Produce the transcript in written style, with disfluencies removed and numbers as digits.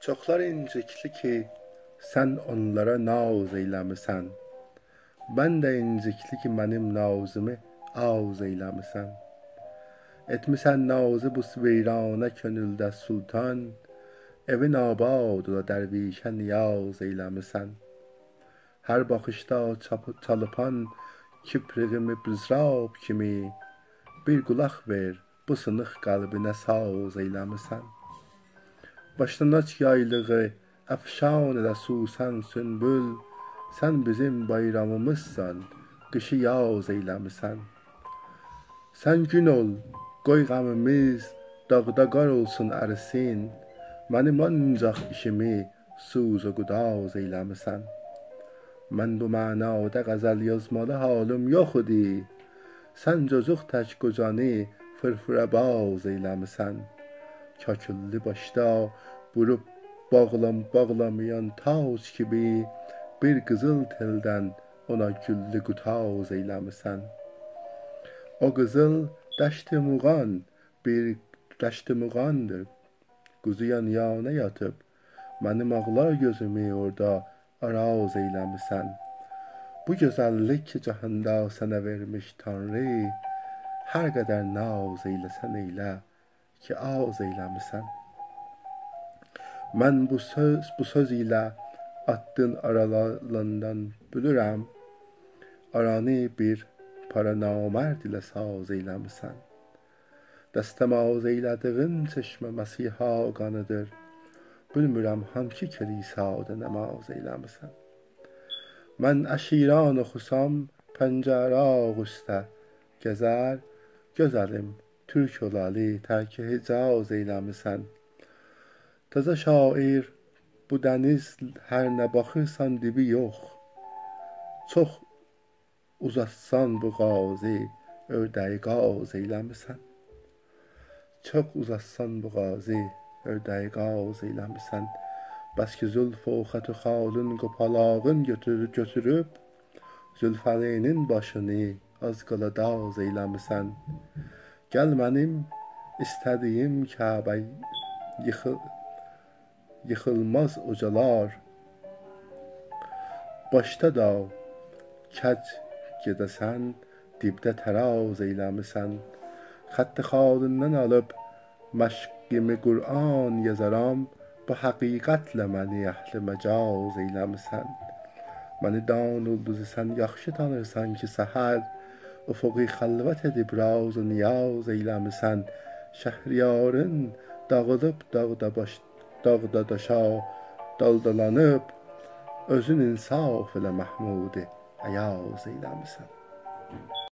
Çoxlar incikli ki, sən onlara naz eyləmisən. Mən də incikli ki, mənim nazımı az eyləmisən. Etmisən nazı bu viranə könüldə sultan, evin abad da dərvişə niyaz eyləmisən. Hər baxışda çalıpan kipriğimi bizrab kimi, bir qulaq ver, bu sınıq qəlbinə saz eyləmisən. Başlanaç yaylığı əfşan elə susən sünbül, sən bizim bayramımızsan, qışı yaz eyləmisən. Sən gün ol, qoy qəmimiz dağda qar olsun ərisin, mənim ancaq işimi suz و qudaz eyləmisən. Mən bu mənada qəzəl yazmalı halım yox idi, sən cocuq tək qocanı fırfırəbaz eyləmisən. Kakülli başda vurup bağlamayan tac gibi, bir qızıl teldən ona güllü qutaz eyləmisən. O qızıl dəşti muğan, bir dəşti muğandır. Quzuyan yana yatıb, mənim ağlar gözümü orada araz eyləmisən. Bu gözəllik ki cahanda sənə vermiş Tanrı, hər qədər naz eyləsən eylə ki az eyləmisən. Mən bu söz ilə attın aralarından bülürəm, aranı bir para namərd ilə saz eyləmisən. Dəstəmaz eylədiğin çeşmə Məsiha qanıdır, bilmirəm hanki kilisada namaz eyləmisən. Mən əşiran oxusam pəncərə üstə gəzər, gözəlim Türk olalı tərki Hicaz eyləmisən. Təzə şair, bu dəniz hər nə baxırsan dibi yox. Çox uzatsan bu qazi, ördəyi qaz eyləmisən. Çox uzatsan bu qazi, ördəyi qaz eyləmisən. Bəs ki zülf o xət-i xalın qopalağın götürüb, zülfəlinin başını az qala daz eyləmisən. Gəl mənim istədiyim Kəbə yıxılmaz ucalar, başda da kəc gedəsən, dibdə təraz eyləmisən. Xətt-i xalından alıb məşqimi Qur'an yazaram, bu həqiqətlə məni əhli məcaz eyləmisən. Məni dan ulduzu sən yaxşı tanırsan ki səhər, ufuqi xəlvət edib raz و niyaz eyləmisən. Şəhriyarın dağılıb dağda daşa daldalanıb, özün insaf elə Məhmudi Əyaz eyləmisən.